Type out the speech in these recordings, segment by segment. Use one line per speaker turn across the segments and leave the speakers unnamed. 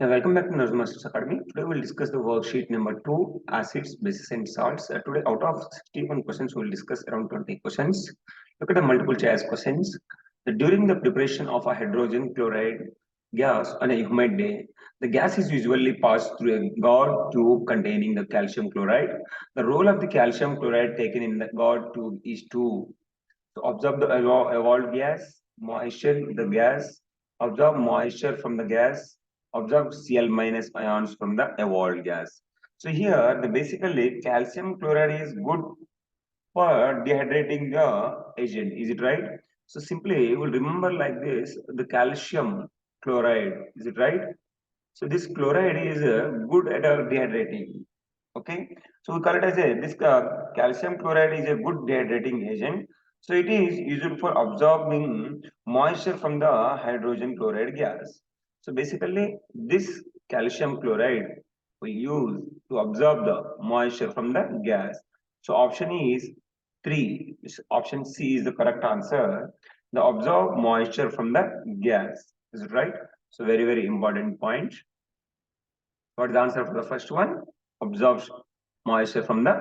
Welcome back to NAROJ Masters Academy. Today we'll discuss the worksheet number 2, acids, bases and salts. Today out of 61 questions, we'll discuss around 20 questions. Look at the multiple choice questions. During the preparation of a hydrogen chloride gas on a humid day, the gas is usually passed through a gourd tube containing the calcium chloride. The role of the calcium chloride taken in the gourd tube is to observe the evolved gas, moisture the gas, observe moisture from the gas, observe Cl minus ions from the evolved gas. So here the basically calcium chloride is good for dehydrating the agent. Is it right? So simply we'll remember like this: the calcium chloride. Is it right? So this chloride is good at dehydrating. Okay, so we call it as calcium chloride is a good dehydrating agent. So it is used for absorbing moisture from the hydrogen chloride gas. So basically, this calcium chloride we use to absorb the moisture from the gas. So option is 3. Option C is the correct answer. The absorb moisture from the gas. Is it right? So very important point. What is the answer for the first one? Absorbs moisture from the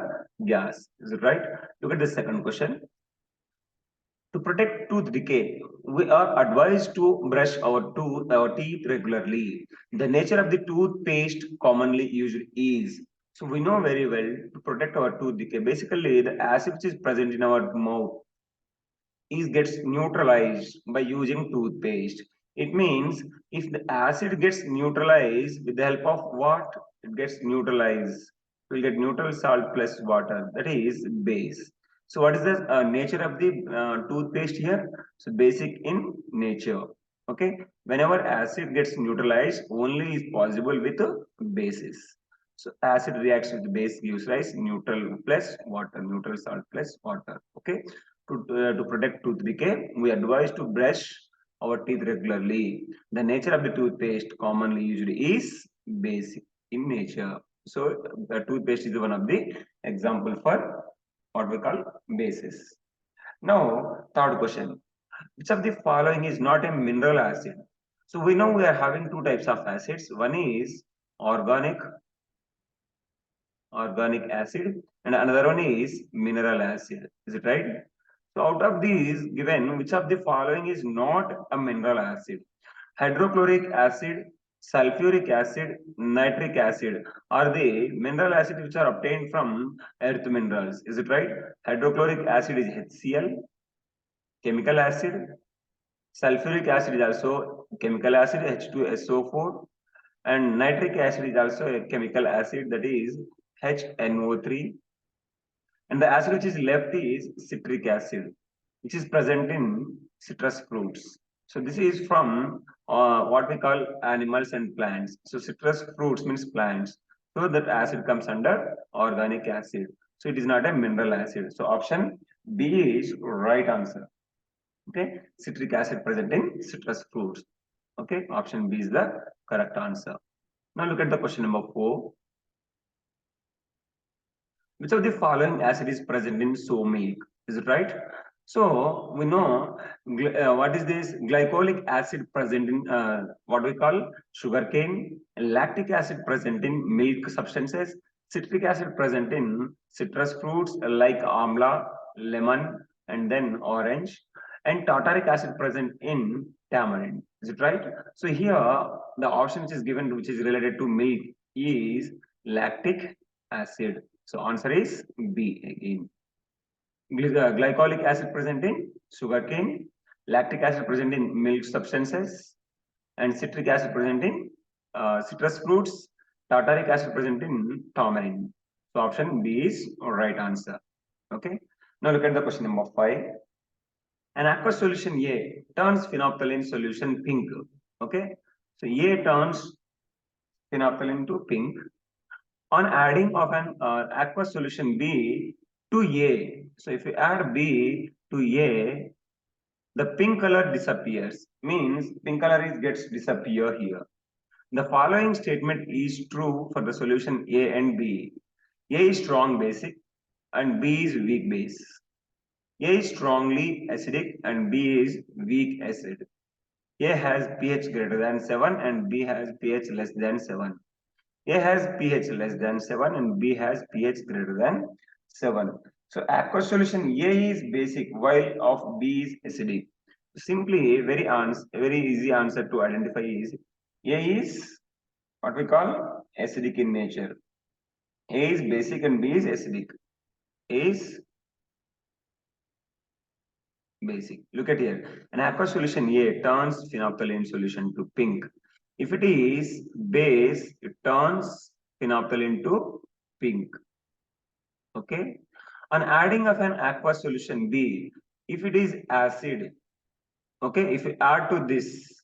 gas. Is it right? Look at the second question. To protect tooth decay, we are advised to brush our teeth regularly. The nature of the toothpaste commonly used is. So we know very well to protect our tooth decay. Basically, the acid which is present in our mouth is gets neutralized by using toothpaste. It means if the acid gets neutralized with the help of what? It gets neutralized. We'll get neutral salt plus water. That is base. So what is the nature of the toothpaste here? So basic in nature. Okay. Whenever acid gets neutralized, only is possible with bases. So acid reacts with base gives rise neutral plus water, neutral salt plus water. Okay. To protect tooth decay, we advise to brush our teeth regularly. The nature of the toothpaste commonly used is basic in nature. So the toothpaste is one of the example for what we call bases. Now, third question. Which of the following is not a mineral acid? So we know we are having two types of acids. One is organic acid and another one is mineral acid. Is it right? So out of these given, which of the following is not a mineral acid? Hydrochloric acid, sulfuric acid, nitric acid are the mineral acids which are obtained from earth minerals. Is it right? Hydrochloric acid is HCl, chemical acid. Sulfuric acid is also chemical acid, H2SO4. And nitric acid is also a chemical acid, that is HNO3. And the acid which is left is citric acid, which is present in citrus fruits. So this is from what we call animals and plants. So citrus fruits means plants. So that acid comes under organic acid. So it is not a mineral acid. So option B is right answer. Okay, citric acid present in citrus fruits. Okay, option B is the correct answer. Now look at the question number 4. Which of the following acid is present in soy milk? Is it right? So we know what is this glycolic acid present in what we call sugarcane, lactic acid present in milk substances, citric acid present in citrus fruits like amla, lemon, and then orange, and tartaric acid present in tamarind. Is it right? So here the option which is given, which is related to milk, is lactic acid. So answer is B again. Glycolic acid present in sugarcane, lactic acid present in milk substances, and citric acid present in citrus fruits, tartaric acid present in tamarind. So option B is right answer. Okay. Now look at the question number 5. An aqueous solution A turns phenolphthalein solution pink. Okay. So A turns phenolphthalein to pink on adding of an aqueous solution B to A. So if you add B to A, the pink color disappears. Means pink color is gets disappear here. The following statement is true for the solution A and B. A is strong basic and B is weak base. A is strongly acidic and B is weak acid. A has pH greater than 7 and B has pH less than 7. A has pH less than 7 and B has pH greater than 7. So aqueous solution A is basic while of B is acidic. Simply very easy answer to identify is A is what we call acidic in nature. A is basic and B is acidic. A is basic. Look at here. An aqueous solution A turns phenolphthalein solution to pink. If it is base, it turns phenolphthalein to pink. Okay. On adding of an aqueous solution B, if it is acid, okay, if we add to this,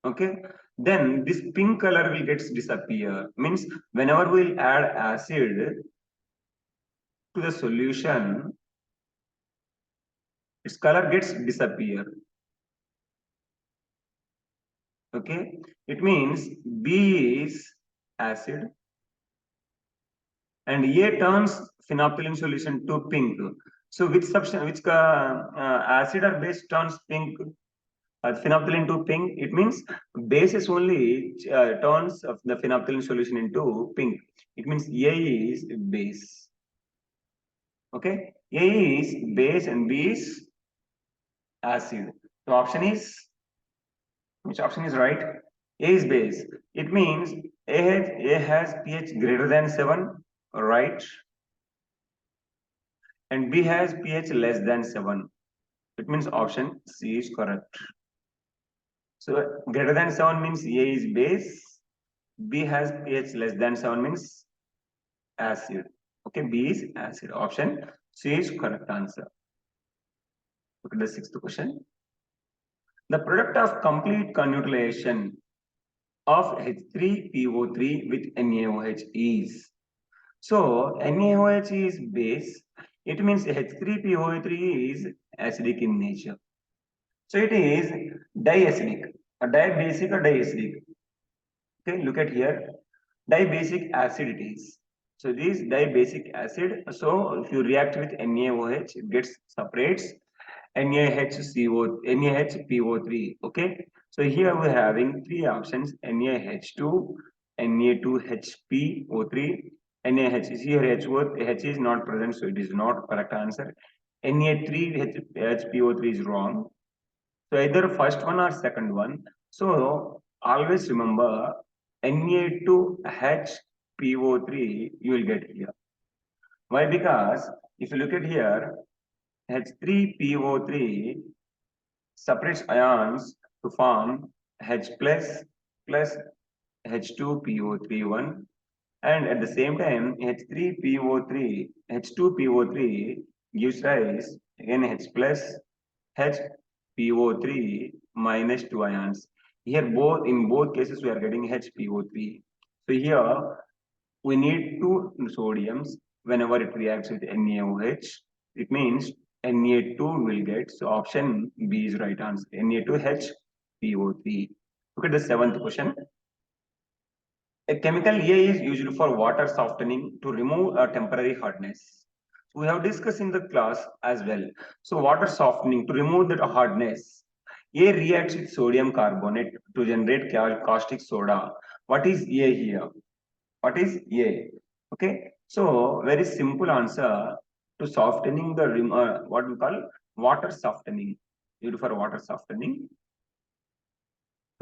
okay, then this pink color will get disappear. Means whenever we'll add acid to the solution, its color gets disappear. Okay, it means B is acid and A turns phenolphthalein solution to pink. So which substance, which acid or base turns pink? Phenolphthalein to pink. It means bases only turns of the phenolphthalein solution into pink. It means A is base. Okay, A is base and B is acid. So option is, which option is right? A is base. It means A has pH greater than 7, right? And B has pH less than 7. It means option C is correct. So greater than 7 means A is base. B has pH less than 7 means acid. Okay, B is acid. Option C is correct answer. Look at the sixth question. The product of complete connutilation of H3PO3 with NaOH is. So NaOH is base. It means H3PO3 is acidic in nature. So it is diacidic, a dibasic or diacidic. Okay, look at here. Dibasic acid it is. So this dibasic acid. So if you react with NaOH, it gets separates NaHPO3. Okay. So here we're having three options: NaH2, Na2HPO3, NaH. Here H is not present, so it is not correct answer. Na3HPO3 is wrong. So either first one or second one. So always remember Na2HPO3 you will get here. Why? Because if you look at here, H3PO3 separates ions to form H plus H2PO3 and at the same time H2PO3 gives rise again H plus HPO3 minus 2 ions. Here in both cases we are getting HPO3. So here we need two sodiums whenever it reacts with NaOH. It means Na2 will get, so option B is right answer, Na2HPO3. Look at the seventh question. A chemical A is used for water softening to remove a temporary hardness. We have discussed in the class as well. So water softening to remove that hardness. A reacts with sodium carbonate to generate caustic soda. What is A here? What is A? Okay, so very simple answer to softening the what we call water softening. Used for water softening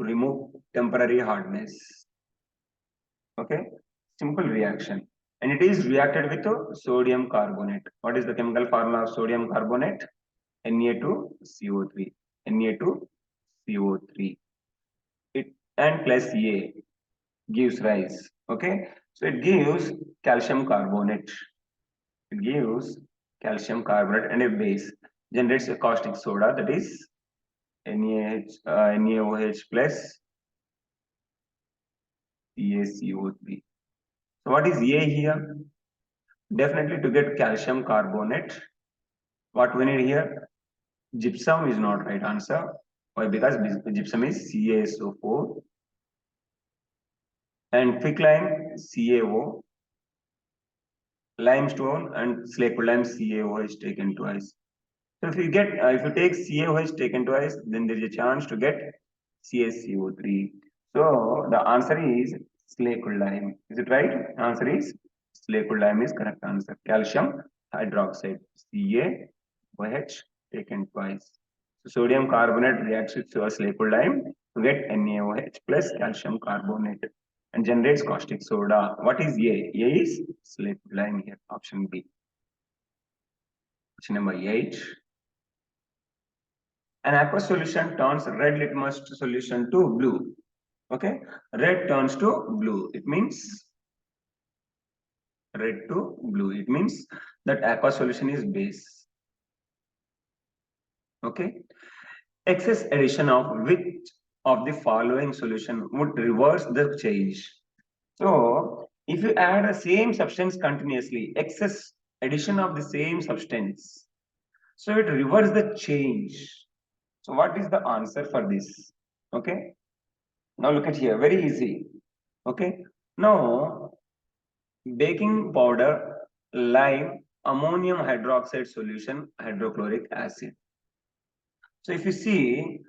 to remove temporary hardness. Okay, simple reaction, and it is reacted with sodium carbonate. What is the chemical formula of sodium carbonate? Na2CO3. Na2CO3. It and plus A gives rise. Okay, so it gives calcium carbonate. It gives calcium carbonate and a base generates a caustic soda, that is NaOH plus CaCO3. So what is A here? Definitely to get calcium carbonate. What we need here? Gypsum is not right answer. Why? Because gypsum is CaSO4 and quicklime CaO, limestone and slate lime CaOH taken twice. So if you take CaOH taken twice, then there is a chance to get CaCO3. So the answer is silicon lime. Is it right? Answer is silicon lime is correct answer. Calcium hydroxide, CaOH taken twice. So sodium carbonate reacts with silicon lime to get NaOH plus calcium carbonate and generates caustic soda. What is A? A is silicon lime here. Option B. Question number 8. An aqueous solution turns red litmus solution to blue. Okay, red turns to blue. It means red to blue. It means that aqueous solution is base. Okay, excess addition of which of the following solution would reverse the change? So, if you add the same substance continuously, excess addition of the same substance, so it reverses the change. So, what is the answer for this? Okay. Now look at here, very easy. Okay. Now, baking powder, lime, ammonium hydroxide solution, hydrochloric acid. So if you see,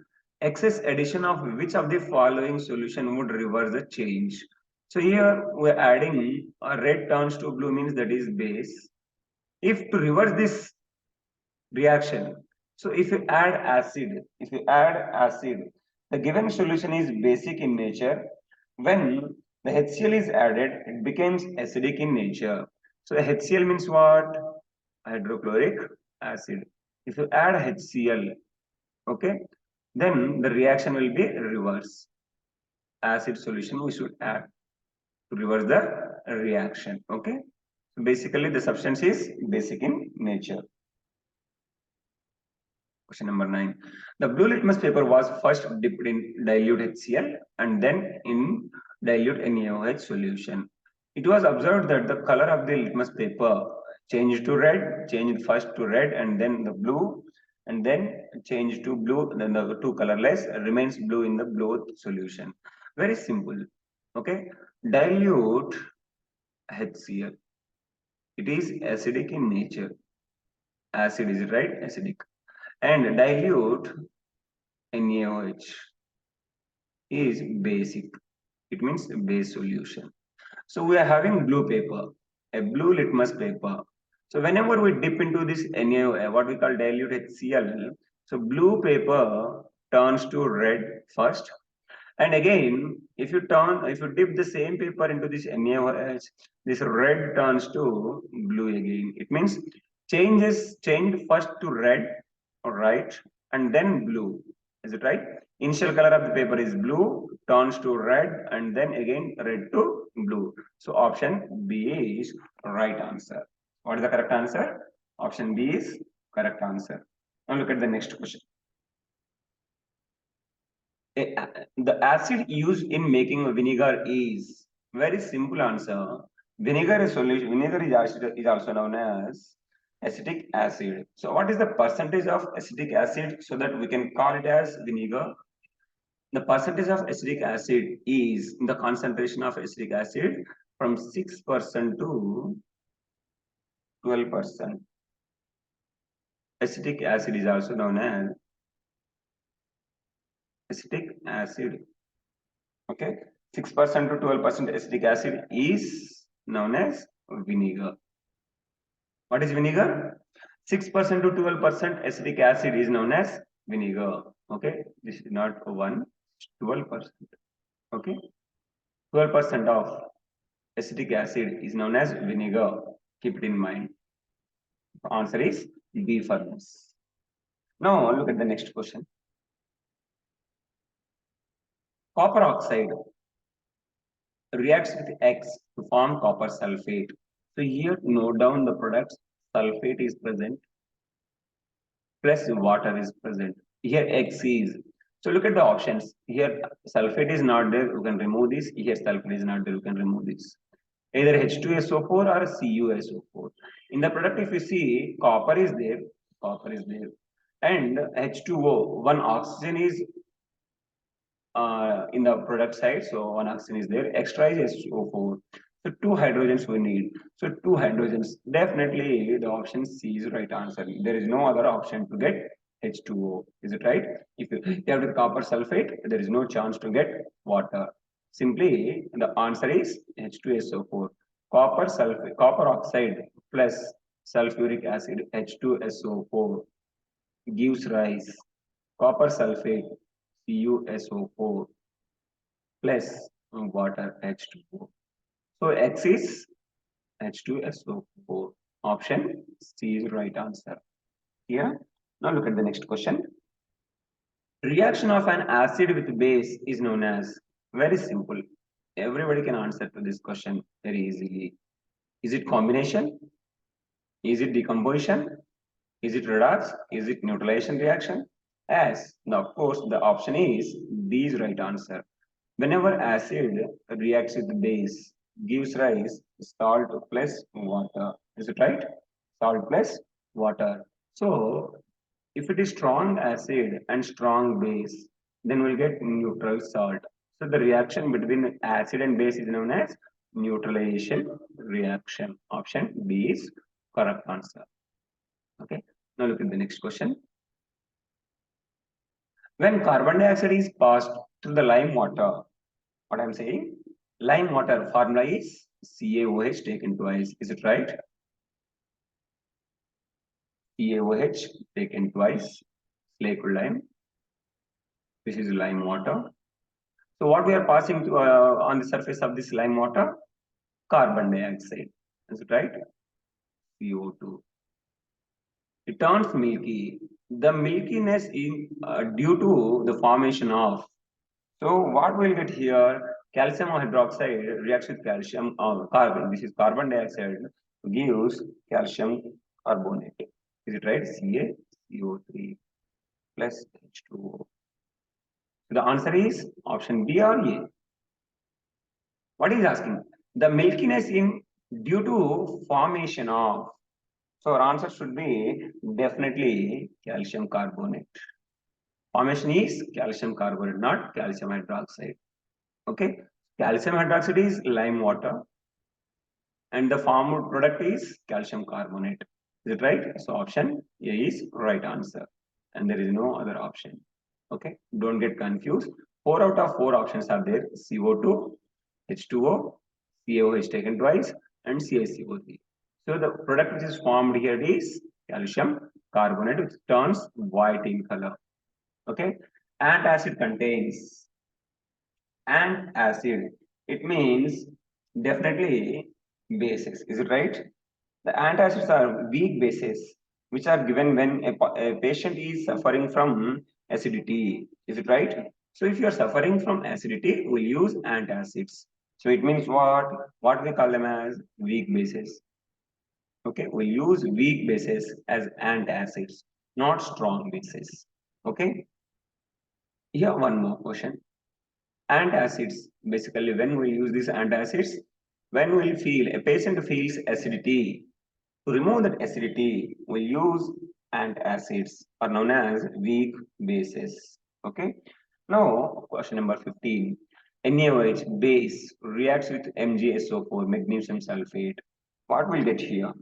excess addition of which of the following solution would reverse the change? So here we're adding a red turns to blue means that is base. If to reverse this reaction, so if you add acid, the given solution is basic in nature. When the HCl is added, it becomes acidic in nature. So HCl means what? Hydrochloric acid. If you add HCl, okay, then the reaction will be reverse. Acid solution we should add to reverse the reaction. Okay, so basically the substance is basic in nature. Question number 9. The blue litmus paper was first dipped in dilute HCl and then in dilute NaOH solution. It was observed that the color of the litmus paper changed first to red and then the blue, and then changed to blue, then the two colorless remains blue in the blue solution. Very simple. Okay, dilute HCl. It is acidic in nature. Acid is right, acidic. And dilute NaOH is basic. It means base solution. So we are having blue paper, a blue litmus paper. So whenever we dip into this NaOH, what we call dilute HCl, so blue paper turns to red first. And again, if you dip the same paper into this NaOH, this red turns to blue again. It means changed first to red, right, and then blue. Is it right? Initial color of the paper is blue, turns to red, and then again red to blue. So option B is right answer. What is the correct answer? Option B is correct answer. Now look at the next question. The acid used in making vinegar is very simple answer. Vinegar is also known as acetic acid. So what is the percentage of acetic acid so that we can call it as vinegar? The percentage of acetic acid is the concentration of acetic acid from 6% to 12%. Acetic acid is also known as acetic acid. Okay, 6% to 12% acetic acid is known as vinegar. What is vinegar? 6% to 12% acetic acid is known as vinegar. Okay, this is not 12%. Okay, 12% of acetic acid is known as vinegar. Keep it in mind. The answer is B for this. Now look at the next question. Copper oxide reacts with X to form copper sulfate. So here note down the products. Sulfate is present plus water is present. Here X is. So look at the options. Here sulfate is not there, you can remove this. Here sulfate is not there, you can remove this. Either H2SO4 or CuSO4. In the product, if you see copper is there, and H2O, one oxygen is in the product side, so one oxygen is there, extra is SO4. So two hydrogens we need. So two hydrogens. Definitely the option C is right answer. There is no other option to get H2O. Is it right? If you have with copper sulfate, there is no chance to get water. Simply, the answer is H2SO4. Copper sulfate, copper oxide plus sulfuric acid H2SO4 gives rise copper sulfate CuSO4 plus water H2O. So X is H2SO4. Option C is right answer. Here, now look at the next question. Reaction of an acid with base is known as, very simple. Everybody can answer to this question very easily. Is it combination? Is it decomposition? Is it redox? Is it neutralization reaction? As now, of course, the option is B is right answer. Whenever acid reacts with base, gives rise salt plus water. Is it right? Salt plus water. So if it is strong acid and strong base, then we'll get neutral salt. So the reaction between acid and base is known as neutralization reaction. Option B is correct answer. Okay. Now look at the next question. When carbon dioxide is passed through the lime water, what I'm saying, lime water formula is CaOH taken twice. Is it right? CaOH taken twice, liquid lime. This is lime water. So what we are passing to, on the surface of this lime water? Carbon dioxide. Is it right? CO2. It turns milky. The milkiness is due to the formation of. So what we'll get here? Calcium hydroxide reacts with calcium carbon. This is carbon dioxide gives calcium carbonate. Is it right? CaCO3 plus H2O. The answer is option B or A. What is asking? The milkiness in due to formation of. So our answer should be definitely calcium carbonate. Formation is calcium carbonate, not calcium hydroxide. Okay. Calcium hydroxide is lime water. And the formed product is calcium carbonate. Is it right? So option A is right answer. And there is no other option. Okay. Don't get confused. 4 out of 4 options are there. CO2, H2O, CaOH taken twice, and CaCO3. So the product which is formed here is calcium carbonate, which turns white in color. Okay. Antacid contains antacid. It means definitely bases. Is it right? The antacids are weak bases which are given when a patient is suffering from acidity. Is it right? So if you are suffering from acidity, we use antacids. So it means what? What we call them as weak bases. Okay, we use weak bases as antacids, not strong bases. Okay. Here one more question. Antacids, basically when we use these antacids, when we feel a patient feels acidity, to remove that acidity, we use antacids are known as weak bases. Okay. Now question number 15. NaOH base reacts with MgSO4 magnesium sulfate. What will get here?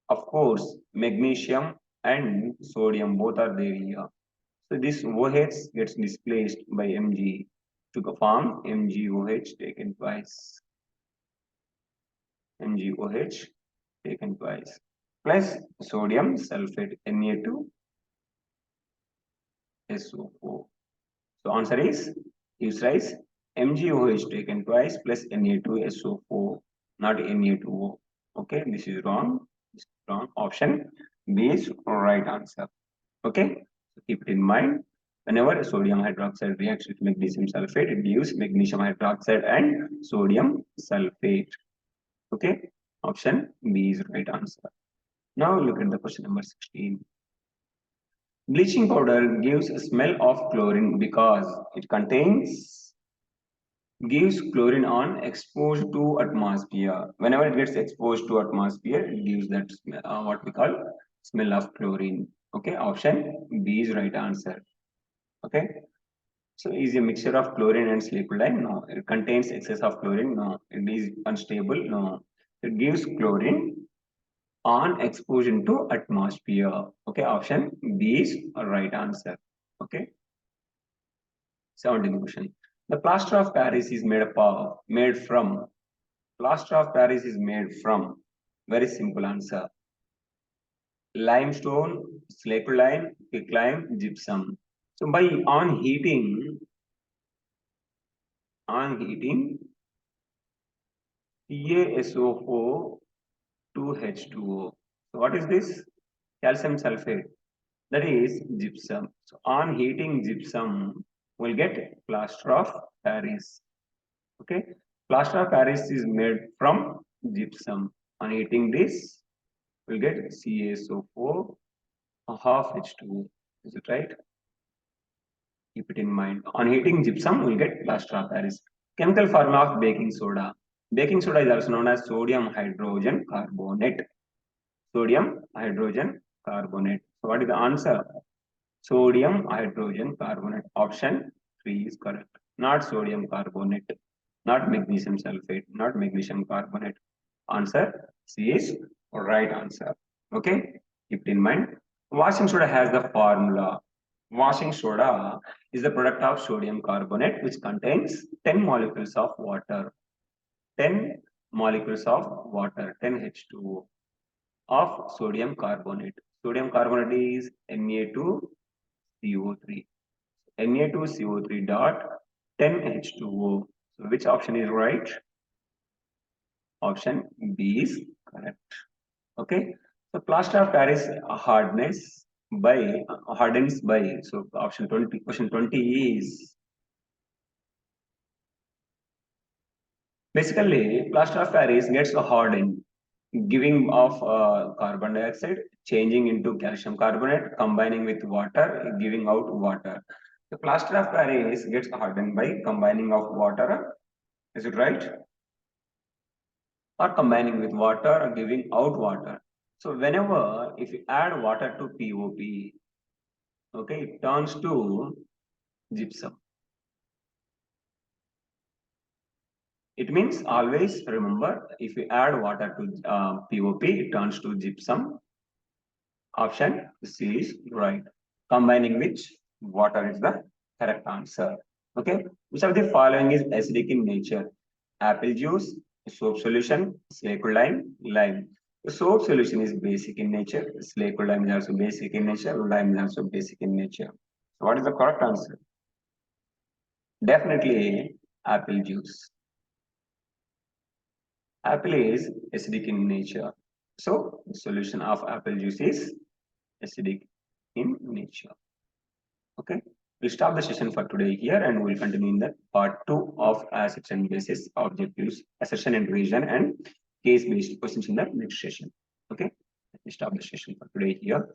Of course, magnesium and sodium both are there here. So this OH gets displaced by Mg to form MgOH taken twice. MgOH taken twice. Plus sodium sulfate Na2SO4. So answer is gives rise MgOH taken twice plus Na2SO4, not Na2O. Okay, this is wrong. This is wrong. Option B is right answer. Okay, so keep it in mind. Whenever sodium hydroxide reacts with magnesium sulfate, it gives magnesium hydroxide and sodium sulfate. Okay, option B is right answer. Now look at the question number 16. Bleaching powder gives a smell of chlorine because it gives chlorine on exposed to atmosphere. Whenever it gets exposed to atmosphere, it gives that what we call smell of chlorine. Okay, option B is right answer. Okay, so is a mixture of chlorine and liquid lime? No. It contains excess of chlorine? No. It is unstable? No. It gives chlorine on exposure to atmosphere. Okay, option B is a right answer. Okay. 17th question. The plaster of Paris is made from. Plaster of Paris is made from. Very simple answer. Limestone, slackline, quicklime, gypsum. So by on heating CaSO4 2H2O. So what is this? Calcium sulfate. That is gypsum. So on heating gypsum, we'll get plaster of Paris. Okay. Plaster of Paris is made from gypsum. On heating this, we'll get CaSO4 half H2O. Is it right? Keep it in mind. On heating gypsum, we'll get plaster of Paris. Chemical formula of baking soda. Baking soda is also known as sodium hydrogen carbonate. Sodium hydrogen carbonate. So what is the answer? Sodium hydrogen carbonate. Option 3 is correct. Not sodium carbonate, not magnesium sulfate, not magnesium carbonate. Answer C is right answer. Okay, keep it in mind. Washing soda has the formula. Washing soda is the product of sodium carbonate which contains 10 molecules of water. 10 molecules of water, 10H2O of sodium carbonate. Sodium carbonate is Na2CO3. Na2CO3 dot 10H2O. So which option is right? Option B is correct. Okay. So plaster of Paris hardens by. So option 20. Question 20 is basically plaster of Paris gets hardened, giving off carbon dioxide, changing into calcium carbonate, combining with water, giving out water. The plaster of Paris gets hardened by combining of water. Is it right? Or combining with water or giving out water. So whenever if you add water to POP, okay, it turns to gypsum. It means always remember if you add water to POP, it turns to gypsum. Option C is right. Combining which water is the correct answer. Okay. Which of the following is acidic in nature? Apple juice, soap solution, slackline, lime. The soap solution is basic in nature. Slackline is also basic in nature. Lime is also basic in nature. So what is the correct answer? Definitely apple juice. Apple is acidic in nature. So the solution of apple juice is acidic in nature. Okay, we'll stop the session for today here and we'll continue in the part 2 of acids and bases, objectives, assertion and reason, and case-based questions in the next session. Okay, we'll stop the session for today here.